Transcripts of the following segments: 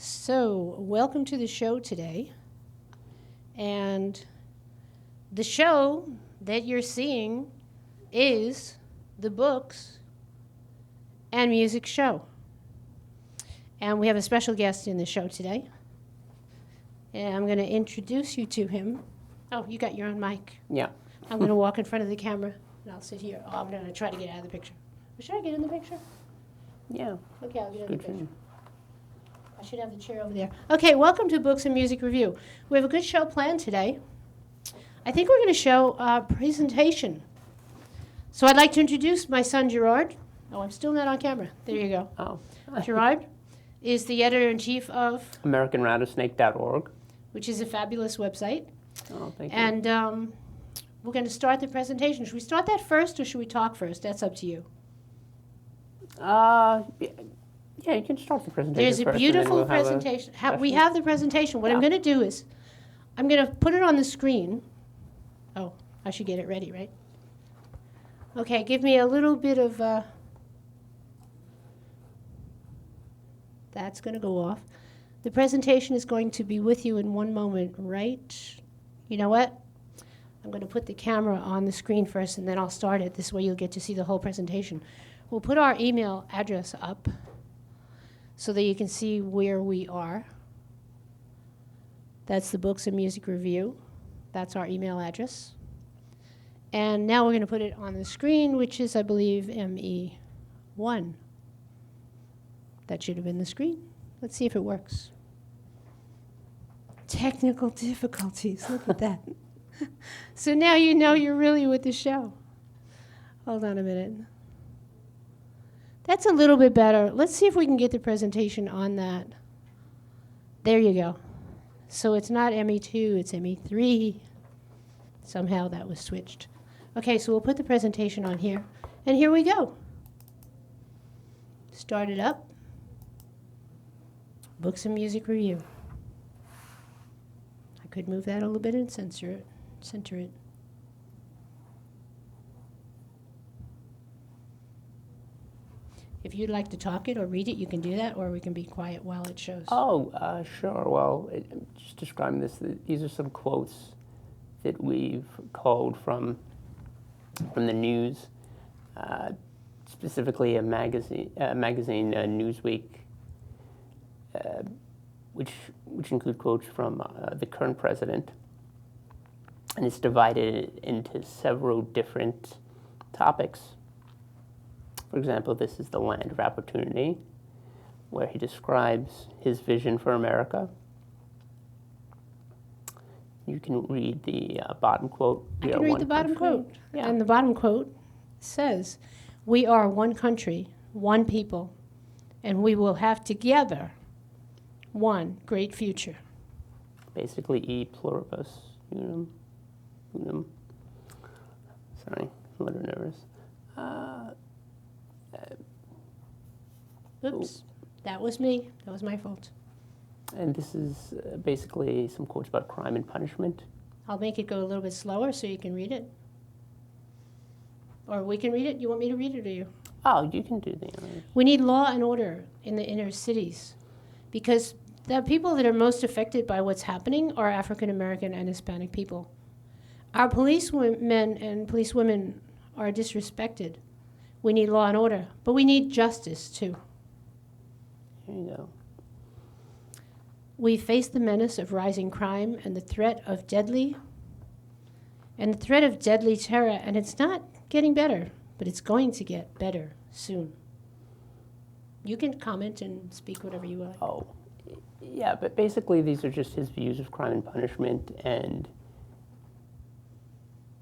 So, welcome to the show today. And the show that you're seeing is the Books and Music Show. And we have a special guest in the show today. And I'm going to introduce you to him. Oh, you got your own mic. Yeah. I'm going to walk in front of the camera, and I'll sit here. Oh, I'm going to try to get out of the picture. Should I get in the picture? Yeah. Okay, I'll get in the Good for picture. you. I should have the chair over there. Okay, welcome to Books and Music Review. We have a good show planned today. I think we're going to show a presentation. So I'd like to introduce my son, Gerard. Oh, I'm still not on camera. There you go. Oh. Gerard is the editor-in-chief of, AmericanRattlesnake.org. which is a fabulous website. Oh, thank you. And we're going to start the presentation. Should we start that first, or should we talk first? That's up to you. Yeah, you can start the presentation There's a first, beautiful and then we'll presentation. have a We have the presentation. What I'm Yeah. going to do is I'm going to put it on the screen. Oh, I should get it ready, right? Okay, give me a little bit of... that's going to go off. The presentation is going to be with you in one moment, right? You know what? I'm going to put the camera on the screen first, and then I'll start it. This way you'll get to see the whole presentation. We'll put our email address up so that you can see where we are. That's the Books and Music Review. That's our email address. And now we're going to put it on the screen, which is, I believe, ME1. That should have been the screen. Let's see if it works. Technical difficulties. Look at that. So now you know you're really with the show. Hold on a minute. That's a little bit better. Let's see if we can get the presentation on that. There you go. So it's not ME2, it's ME3. Somehow that was switched. Okay, so we'll put the presentation on here. And here we go. Start it up. Books and Music Review. I could move that a little bit and center it. If you'd like to talk it or read it, you can do that, or we can be quiet while it shows. Oh, sure. Well, just describing this, these are some quotes that we've culled from the news, specifically a magazine, Newsweek, which include quotes from the current president. And it's divided into several different topics. For example, this is the land of opportunity, where he describes his vision for America. You can read the bottom quote. I can read the bottom quote. Yeah. And the bottom quote says, "We are one country, one people, and we will have together one great future." Basically, e pluribus unum. Sorry, I'm a little nervous. Oops, that was me. That was my fault. And this is basically some quotes about crime and punishment. I'll make it go a little bit slower so you can read it. Or we can read it. You want me to read it, or you? Oh, you can do the honors. We need law and order in the inner cities, because the people that are most affected by what's happening are African American and Hispanic people. Our policemen and policewomen are disrespected. We need law and order, but we need justice too. Here you go. We face the menace of rising crime and the threat of deadly terror, and it's not getting better, but it's going to get better soon. You can comment and speak whatever you like. Oh, yeah, but basically these are just his views of crime and punishment, and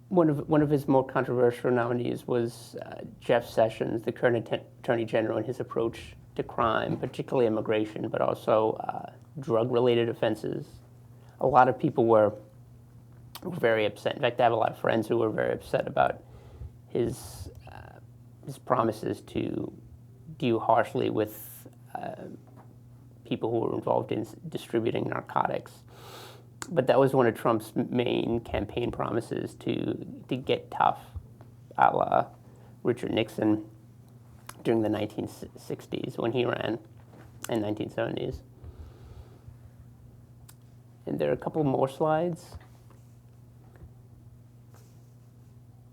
one of his more controversial nominees was Jeff Sessions, the current Attorney General, and his approach to crime, particularly immigration, but also drug-related offenses. A lot of people were very upset. In fact, I have a lot of friends who were very upset about his promises to deal harshly with people who were involved in distributing narcotics. But that was one of Trump's main campaign promises, to get tough, a la Richard Nixon during the 1960s when he ran, and 1970s. And there are a couple more slides.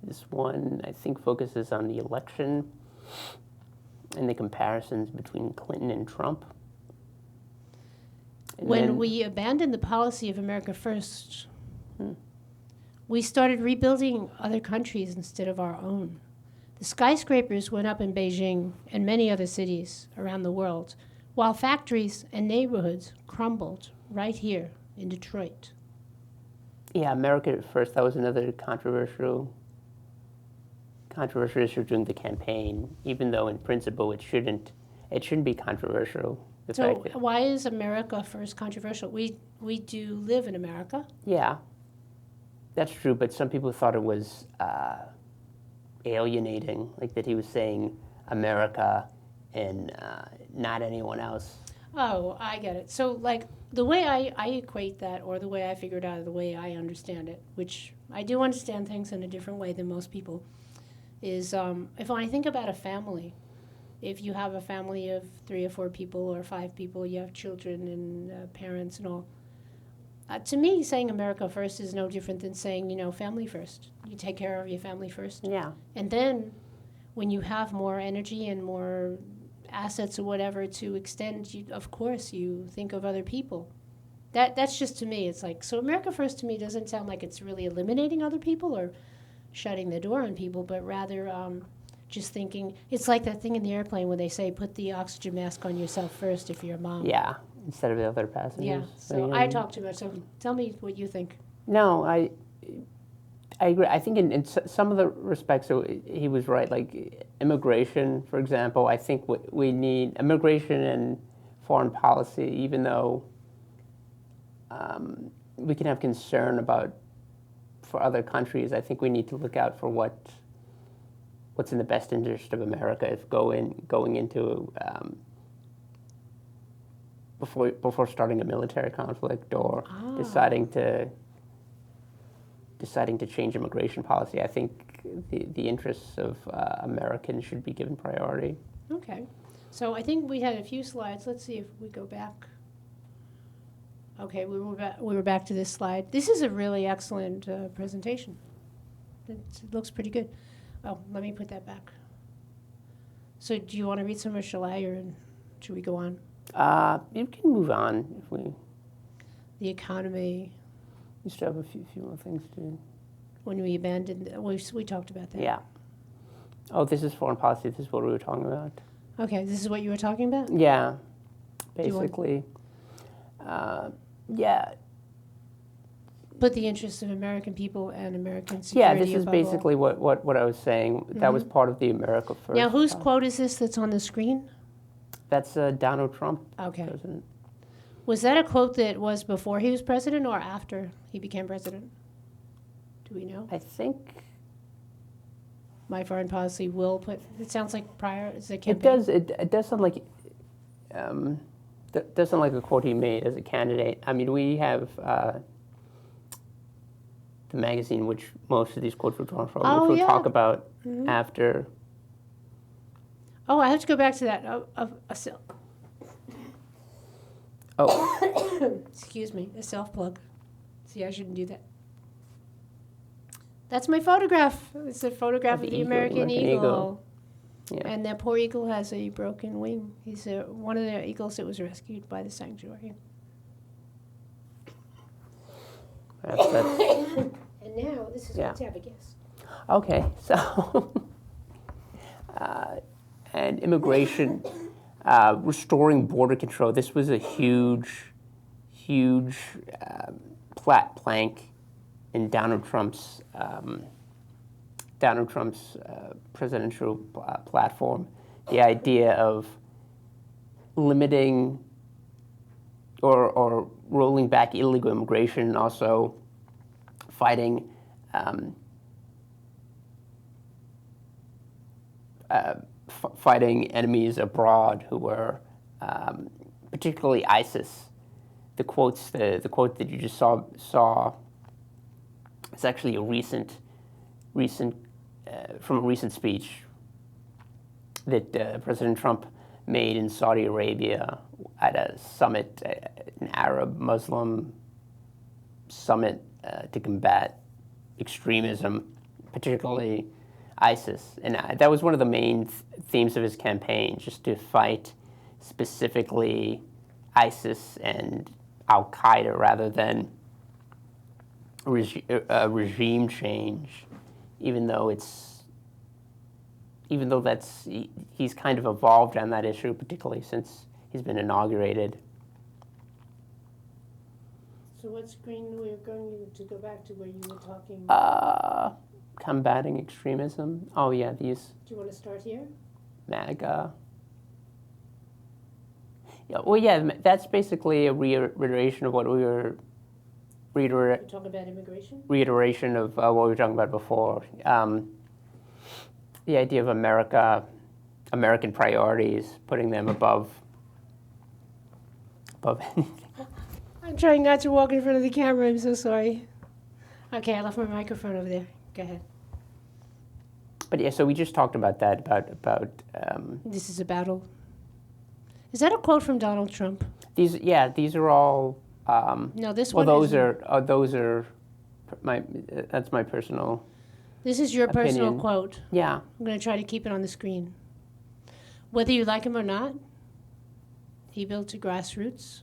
This one, I think, focuses on the election and the comparisons between Clinton and Trump. And When then- we abandoned the policy of America First, we started rebuilding other countries instead of our own. The skyscrapers went up in Beijing and many other cities around the world, while factories and neighborhoods crumbled right here in Detroit. Yeah, America First, that was another controversial issue during the campaign, even though in principle it shouldn't be controversial. The So fact that, why is America First controversial? We do live in America. yeah, that's true, but some people thought it was alienating, like that he was saying America and not anyone else. Oh, I get it. So, like, the way I equate that, or the way I figured out, the way I understand it, which I do understand things in a different way than most people, is if I think about a family, if you have a family of 3 or 4 people or 5 people, you have children and parents and all. To me, saying America First is no different than saying, family first. You take care of your family first. Yeah. And then when you have more energy and more assets or whatever to extend, of course, you think of other people. That's just to me. It's like, so America First to me doesn't sound like it's really eliminating other people or shutting the door on people, but rather just thinking, it's like that thing in the airplane when they say, put the oxygen mask on yourself first if you're a mom. Yeah, instead of the other passengers. Yeah, so I talk too much, so tell me what you think. No, I agree. I think in some of the respects, so he was right. Like immigration, for example, I think we need immigration and foreign policy, even though we can have concern about for other countries. I think we need to look out for what's in the best interest of America. If going into before starting a military conflict or deciding to change immigration policy, I think the interests of Americans should be given priority. Okay, so I think we had a few slides. Let's see if we go back. Okay, we were back to this slide. This is a really excellent presentation. It looks pretty good. Oh, let me put that back. So do you want to read some or shall I, or should we go on? You can move on if we The economy, still have a few more things to. when we abandoned, we talked about that. Yeah. Oh, this is foreign policy. This is what we were talking about. Okay, this is what you were talking about? Yeah. you want- Basically. Yeah. Put the interests of American people and American Yeah, security this is above all. basically what I was saying. That was part of the America First. Now, whose quote is this that's on the screen? That's Donald Trump, Okay. president. Was that a quote that was before he was president or after he became president? Do we know? I think My foreign policy will put. It sounds like prior. Is it it campaign? does. It does sound like. That does sound like a quote he made as a candidate. I mean, we have the magazine which most of these quotes were drawn from, Oh, which we'll yeah. talk about after. Oh, I have to go back to that. Oh, Excuse me, a self plug. See, I shouldn't do that. That's my photograph. It's a photograph Of of the the eagle, American American eagle. eagle. Yeah. And that poor eagle has a broken wing. He's one of the eagles that was rescued by the sanctuary. that's And now this is Yeah. going to have a guess. okay. So, and immigration, restoring border control. This was a huge plank in Donald Trump's presidential platform. The idea of limiting or rolling back illegal immigration, and also fighting fighting enemies abroad who were particularly ISIS. The quote that you just saw is actually a recent from a recent speech that President Trump made in Saudi Arabia at a summit, an Arab Muslim summit to combat extremism, particularly ISIS. And that was one of the main themes of his campaign, just to fight specifically ISIS and Al-Qaeda rather than regime change, even though he's kind of evolved on that issue, particularly since he's been inaugurated. So what screen we're going to go back to where you were talking? Combating extremism. Oh yeah, these. Do you want to start here? MAGA. Yeah, well, yeah, that's basically a reiteration of what we were. Talk about immigration. Reiteration of what we were talking about before. The idea of American priorities, putting them above anything. I'm trying not to walk in front of the camera. I'm so sorry. Okay, I left my microphone over there. Go ahead. But yeah, so we just talked about that. About This is a battle. Is that a quote from Donald Trump? these are all. No, this Well, one. those are my. That's my personal. This is your personal opinion. quote. Yeah. I'm going to try to keep it on the screen. Whether you like him or not, he built a grassroots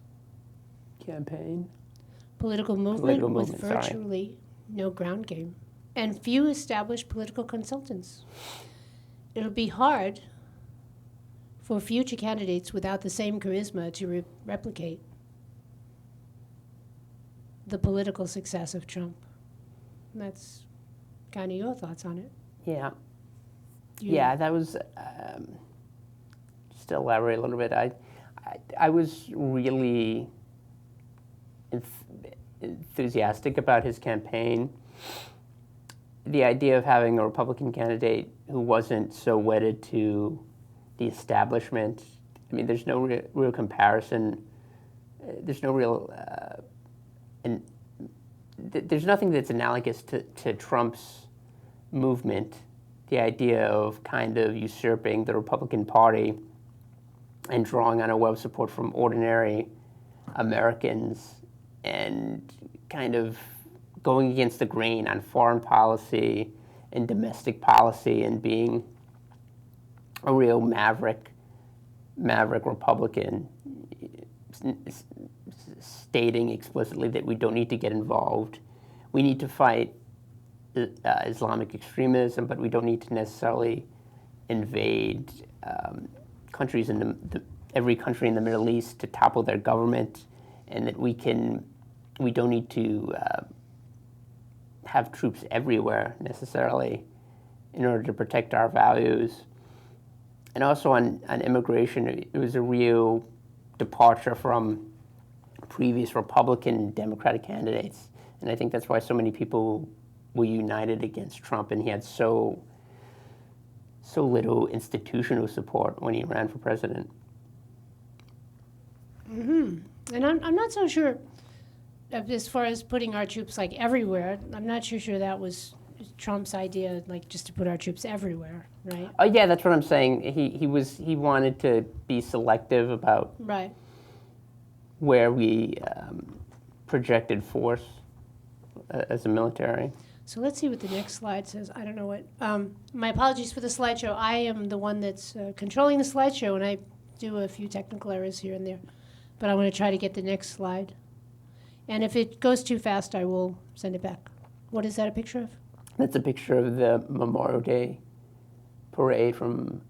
Campaign. political movement with movement, sorry. virtually no ground game and few established political consultants. It'll be hard for future candidates without the same charisma to replicate the political success of Trump. And that's kind of your thoughts on it. Yeah. Yeah, that was. Just to elaborate a little bit, I was really enthusiastic about his campaign. The idea of having a Republican candidate who wasn't so wedded to the establishment. I mean, there's no real comparison. There's no real, there's nothing that's analogous to Trump's movement. The idea of kind of usurping the Republican Party and drawing on a web of support from ordinary Americans and kind of going against the grain on foreign policy and domestic policy and being a real maverick Republican, stating explicitly that we don't need to get involved. We need to fight Islamic extremism, but we don't need to necessarily invade countries in every country in the Middle East to topple their government, and that we don't need to have troops everywhere necessarily in order to protect our values. And also on immigration, it was a real departure from previous Republican Democratic candidates. And I think that's why so many people were united against Trump, and he had so little institutional support when he ran for president. Mm-hmm. And I'm not so sure, as far as putting our troops like everywhere, I'm not sure that was Trump's idea, like just to put our troops everywhere, right? Oh yeah, that's what I'm saying. He wanted to be selective about Right. where we projected force as a military. So let's see what the next slide says. I don't know what. My apologies for the slideshow. I am the one that's controlling the slideshow, and I do a few technical errors here and there. But I want to try to get the next slide. And if it goes too fast, I will send it back. What is that a picture of? That's a picture of the Memorial Day parade from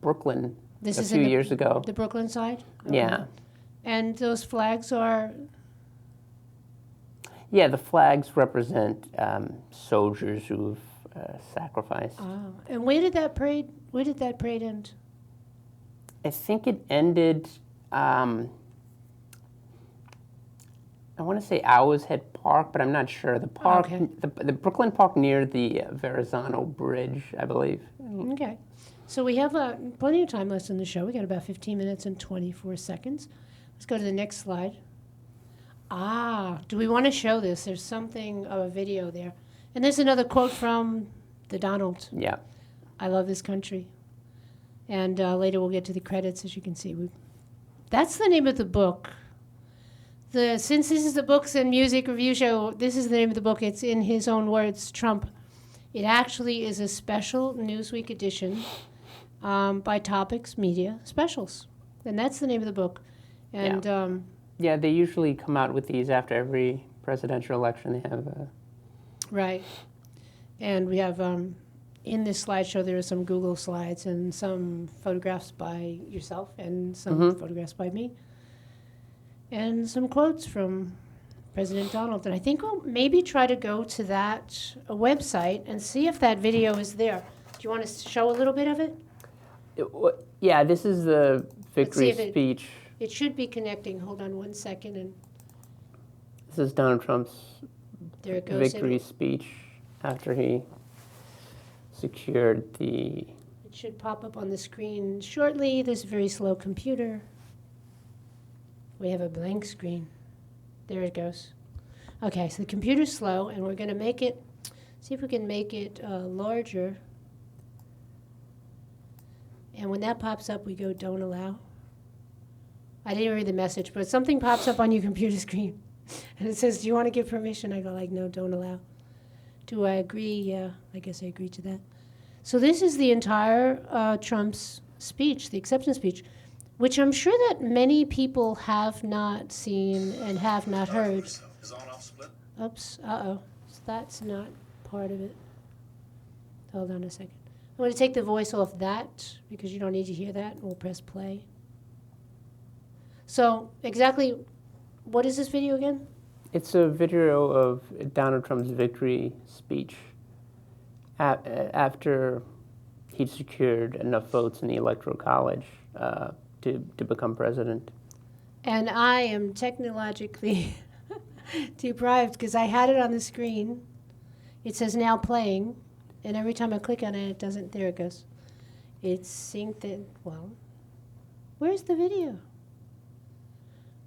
Brooklyn a few years ago. The Brooklyn side? Okay. Yeah. And those flags are? Yeah, the flags represent soldiers who've sacrificed. Oh. And where did that parade end? I think it ended. I want to say Owl's Head Park, but I'm not sure. The park, Okay. the Brooklyn Park near the Verrazano Bridge, I believe. Okay. So we have plenty of time left in the show. We got about 15 minutes and 24 seconds. Let's go to the next slide. Do we want to show this? There's something of a video there. And there's another quote from the Donald. Yeah. I love this country. And later we'll get to the credits, as you can see. That's the name of the book. Since this is the books and music review show, this is the name of the book. It's in his own words, Trump. It actually is a special Newsweek edition by Topics Media Specials. And that's the name of the book. And Yeah, they usually come out with these after every presidential election. They have right. And we have in this slideshow there are some Google slides and some photographs by yourself and some photographs by me. And some quotes from President Donald. And I think we'll maybe try to go to that website and see if that video is there. Do you want us to show a little bit of it? Yeah, this is the victory speech. It should be connecting. Hold on 1 second. And this is Donald Trump's there it goes. victory speech after he secured the... It should pop up on the screen shortly. This very slow computer. We have a blank screen. There it goes. Okay, so the computer's slow, and we're going to make it, see if we can make it larger. And when that pops up, we go don't allow. I didn't read the message, but something pops up on your computer screen. And it says, do you want to give permission? I go like, no, don't allow. Do I agree? Yeah, I guess I agree to that. So this is the entire Trump's speech, the acceptance speech, which I'm sure that many people have not seen and have not heard. Oops, uh-oh. So that's not part of it. Hold on a second. I'm going to take the voice off that because you don't need to hear that. We'll press play. So exactly, what is this video again? It's a video of Donald Trump's victory speech after he secured enough votes in the Electoral College to become president. And I am technologically deprived because I had it on the screen. It says now playing, and every time I click on it, it doesn't. There it goes. It's synced in. Well, where's the video?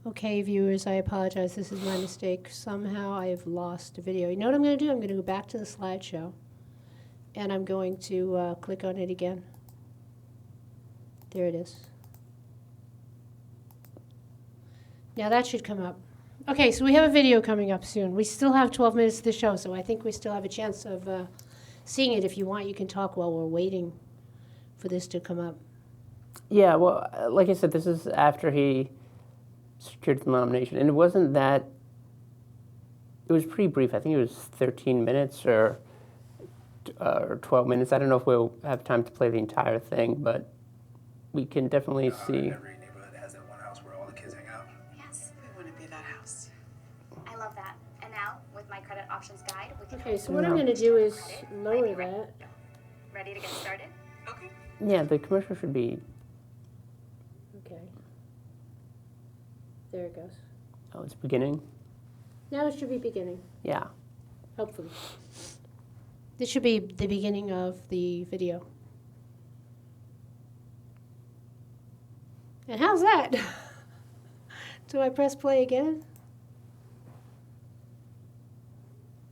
Okay, viewers, I apologize. This is my mistake. Somehow I have lost the video. You know what I'm going to do? I'm going to go back to the slideshow, and I'm going to click on it again. There it is. Now that should come up. Okay, so we have a video coming up soon. We still have 12 minutes of the show, so I think we still have a chance of seeing it. If you want, you can talk while we're waiting for this to come up. Yeah, well, like I said, this is after he secured the nomination, and it wasn't that. It was pretty brief. I think it was 13 minutes or 12 minutes. I don't know if we'll have time to play the entire thing, but we can definitely see. Every neighborhood has that one house where all the kids hang out. Yes, we want to be that house. I love that. And now, with my credit options guide, we can... Okay, so what I'm going to do is lower that. Ready to get started? Okay. Yeah, the commercial should be. Okay. There it goes. Oh, it's beginning. Now it should be beginning, Yeah. hopefully. This should be the beginning of the video. And how's that? Do I press play again?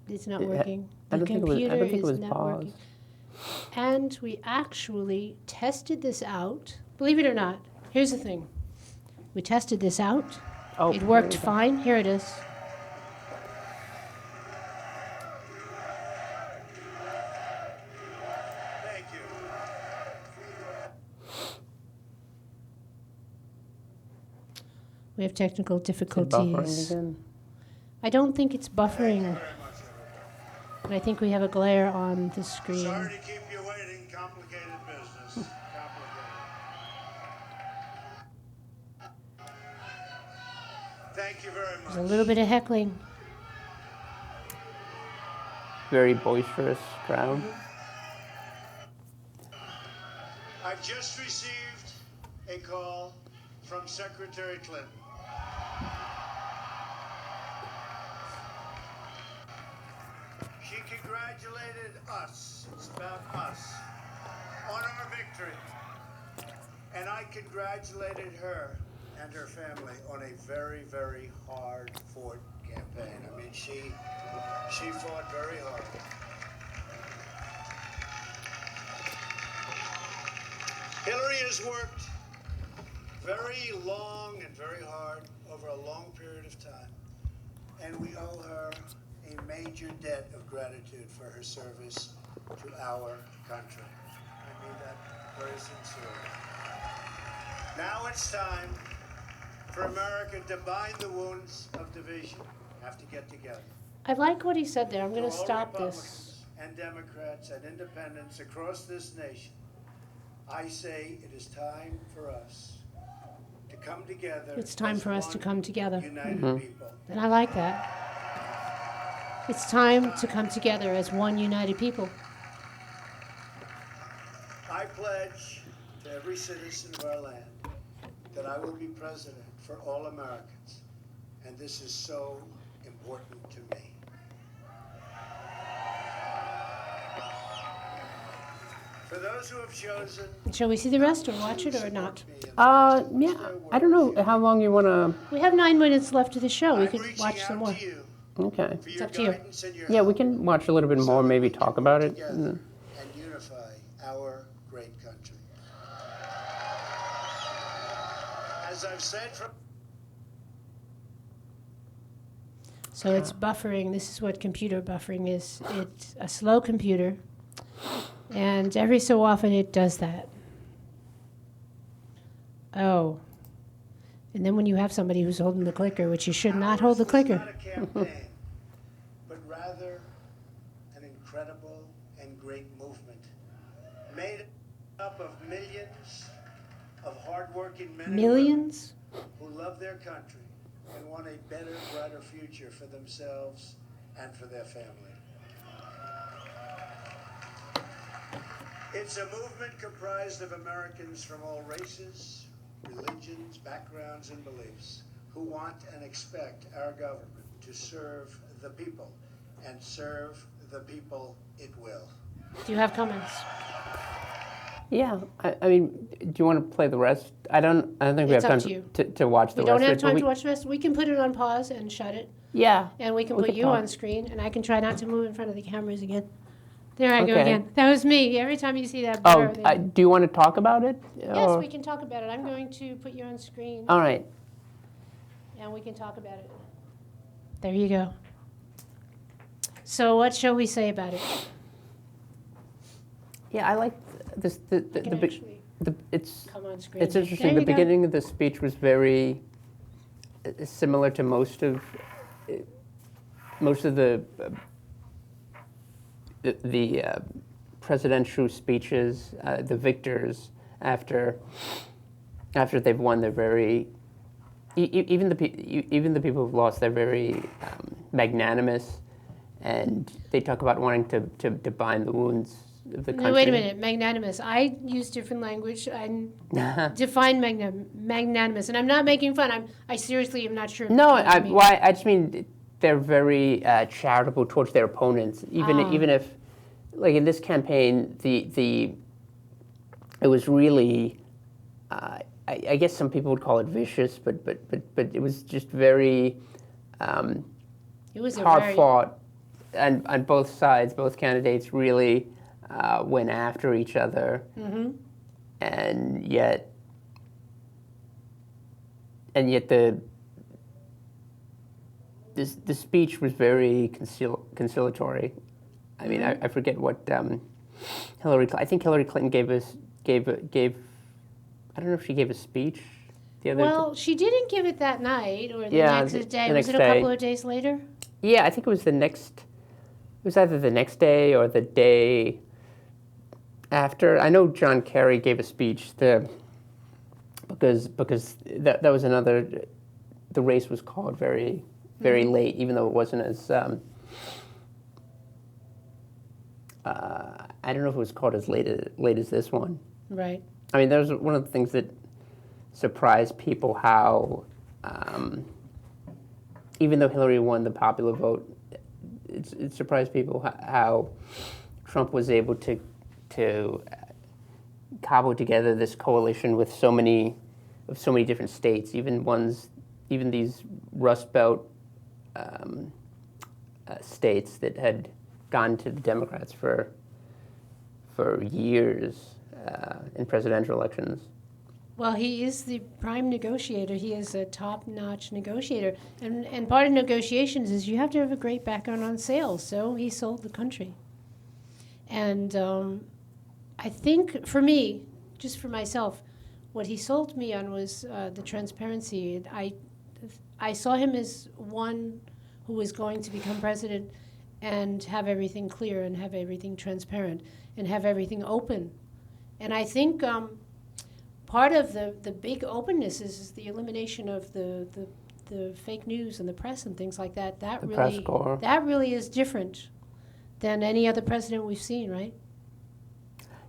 It's not working. I The don't think it was- I computer don't think it is was not paused. working. And we actually tested this out. Believe it or not, here's the thing. We tested this out. Oh, It worked there we go. fine. Here it is. Thank you. We have technical Is it difficulties. buffering again? I don't think it's buffering, Very much, everybody. but I think we have a glare on the screen. Sorry to keep you waiting. Complicated business. Thank you very much. There's a little bit of heckling. Very boisterous crowd. I've just received a call from Secretary Clinton. She congratulated us, it's about us, on our victory. And I congratulated her and her family on a very, very hard-fought campaign. I mean, she fought very hard. Hillary has worked very long and very hard over a long period period of time, and we owe her a major debt of gratitude for her service to our country. I mean that very sincerely. Now it's time for America to bind the wounds of division. Have to get together. I like what he said there. I'm going to To all stop Republicans this. and Democrats and independents across this nation, I say it is time for us to come together. It's time as for us to one come together. United people. And I like that. It's time to come together as one united people. I pledge to every citizen of our land that I will be president for all Americans, and this is so important to me. For those who have chosen Shall we see the rest or watch it or not? Yeah, I don't know how long you want to. We have 9 minutes left of the show. We I'm could reaching watch out some more. to you Okay. for your up to you. guidance and your Yeah, we help can watch a little bit so more, that maybe we can talk work about it. together Mm. and unify our great country. As I've said from So it's buffering. This is what computer buffering is. It's a slow computer, and every so often it does that. Oh. And then when you have somebody who's holding the clicker, which you should not hold the ours was clicker. not a campaign, but rather an incredible and great movement made up of millions of hardworking men and Millions? women who love their country and want a better, brighter future for themselves and for their family. It's a movement comprised of Americans from all races, religions, backgrounds, and beliefs who want and expect our government to serve the people, and serve the people it will. Do you have comments? Yeah, I mean, do you want to play the rest? I don't think we It's have up time to you. to watch the We rest don't of have it. but time we- to watch the rest. We can put it on pause and shut it, Yeah. and we can We put could you talk. on screen, and I can try not to move in front of the cameras again. There I go Okay. again. That was me. Every time you see that blur. Oh, do you want to talk about it? Yes, Or- we can talk about it. I'm going to put you on screen, All right. and we can talk about it. There you go. So what shall we say about it? Yeah, I like this. I can actually It's come on screen. it's interesting. There The you go. beginning of the speech was very similar to most of the presidential speeches. The victors after they've won, they're very even the people who've lost, they're very magnanimous, and they talk about wanting to bind the wounds of the country. No, wait a minute. Magnanimous. I use different language. I define magnanimous, and I'm not making fun. I seriously am not sure. No, what you mean. I just mean they're very charitable towards their opponents. Even if, like in this campaign, it was really, I guess some people would call it vicious, but it was just very It was a hard very fought, and on both sides, both candidates really went after each other, and yet the speech was very conciliatory. I mean, I forget what I think Hillary Clinton gave. I don't know if she gave a speech the other. Well, she didn't give it that night or the Yeah, next the day. next Was it a couple day. of days later? Yeah, I think it was the next. It was either the next day or the day after. I know John Kerry gave a speech because that was another. The race was called very late, even though it wasn't as. I don't know if it was called as late as this one. Right. I mean, that was one of the things that surprised people how, even though Hillary won the popular vote, it surprised people how Trump was able to cobble together this coalition with so many different states, even these Rust Belt states that had gone to the Democrats for years in presidential elections. Well, he is the prime negotiator. He is a top-notch negotiator. And part of negotiations is you have to have a great background on sales. So he sold the country. And I think for me, just for myself, what he sold me on was the transparency. I saw him as one who was going to become president and have everything clear and have everything transparent and have everything open. And I think part of the big openness is the elimination of the fake news and the press and things like that. That really is different than any other president we've seen, right?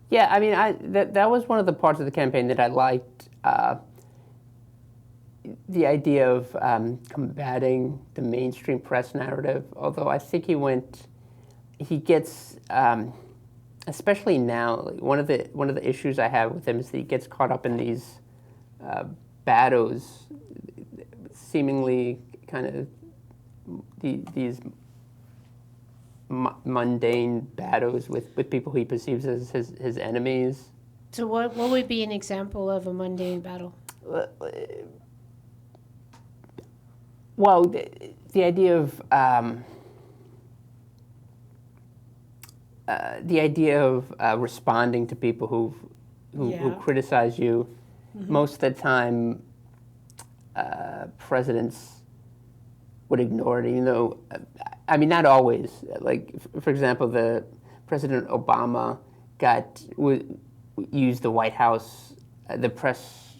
Yeah, I mean, that was one of the parts of the campaign that I liked. The idea of combating the mainstream press narrative, although I think he gets, especially now, one of the issues I have with him is that he gets caught up in these battles, seemingly kind of these mundane battles with people he perceives as his enemies. So what would be an example of a mundane battle? Well, the idea of responding to people who criticize you. Mm-hmm. Most of the time, presidents would ignore it, even though, I mean, not always. Like, for example, the President Obama used the White House, the press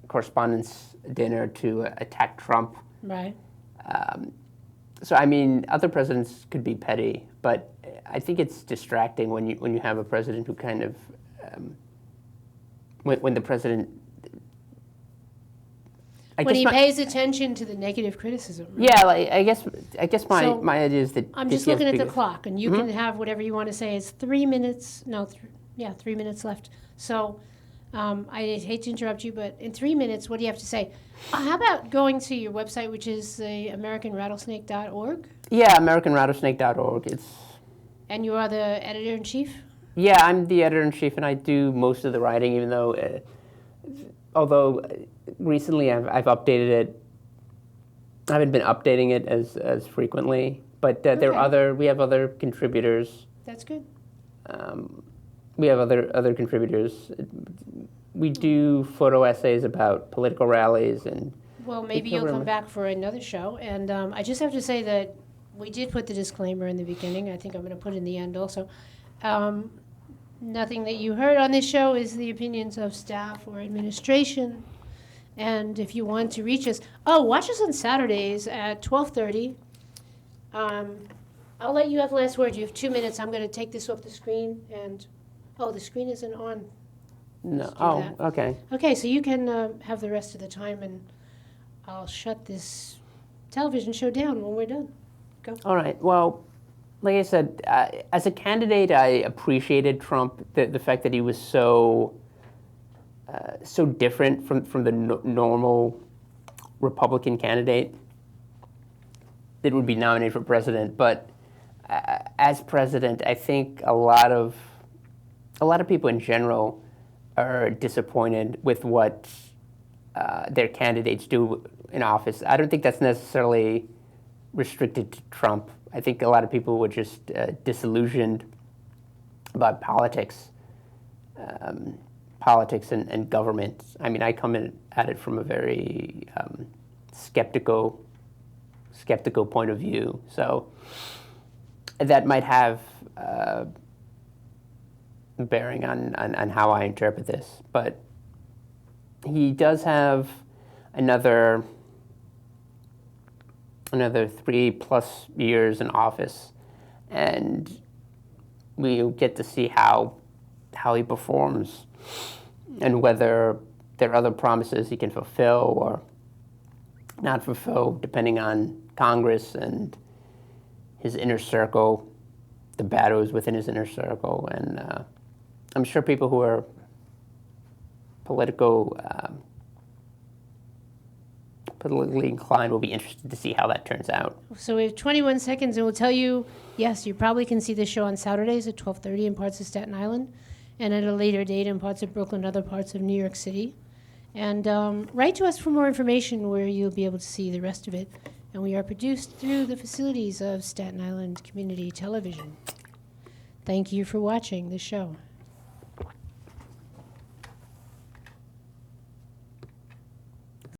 correspondence dinner to attack Trump. Right. So I mean, other presidents could be petty, but I think it's distracting when you have a president who kind of when the president pays attention to the negative criticism. Right? Yeah, like I guess my idea is that I'm just looking at the clock, and you can have whatever you want to say. It's 3 minutes. No, 3 minutes left. So. I hate to interrupt you, but in 3 minutes, what do you have to say? How about going to your website, which is the AmericanRattlesnake.org? Yeah, AmericanRattlesnake.org. And you are the editor-in-chief? Yeah, I'm the editor-in-chief, and I do most of the writing, even though, although recently I've updated it. I haven't been updating it as frequently, but we have other contributors. That's good. We have other contributors. We do photo essays about political rallies and. Well, maybe you'll come back for another show. And I just have to say that we did put the disclaimer in the beginning. I think I'm going to put it in the end also. Nothing that you heard on this show is the opinions of staff or administration. And if you want to reach us, watch us on Saturdays at 12:30. I'll let you have the last word. You have 2 minutes. I'm going to take this off the screen and. Oh, the screen isn't on. No. Oh, okay. Okay, so you can have the rest of the time, and I'll shut this television show down when we're done. Go. All right. Well, like I said, as a candidate, I appreciated Trump, the fact that he was so different from the normal Republican candidate that would be nominated for president. But as president, I think a lot of people in general are disappointed with what their candidates do in office. I don't think that's necessarily restricted to Trump. I think a lot of people were just disillusioned about politics and government. I mean, I come in at it from a very skeptical point of view. So that might have bearing on how I interpret this. But he does have another 3+ years in office, and we'll get to see how he performs and whether there are other promises he can fulfill or not fulfill, depending on Congress and his inner circle, the battles within his inner circle, and I'm sure people who are politically inclined will be interested to see how that turns out. So we have 21 seconds, and we'll tell you, yes, you probably can see this show on Saturdays at 12:30 in parts of Staten Island, and at a later date in parts of Brooklyn and other parts of New York City. And write to us for more information where you'll be able to see the rest of it. And we are produced through the facilities of Staten Island Community Television. Thank you for watching the show.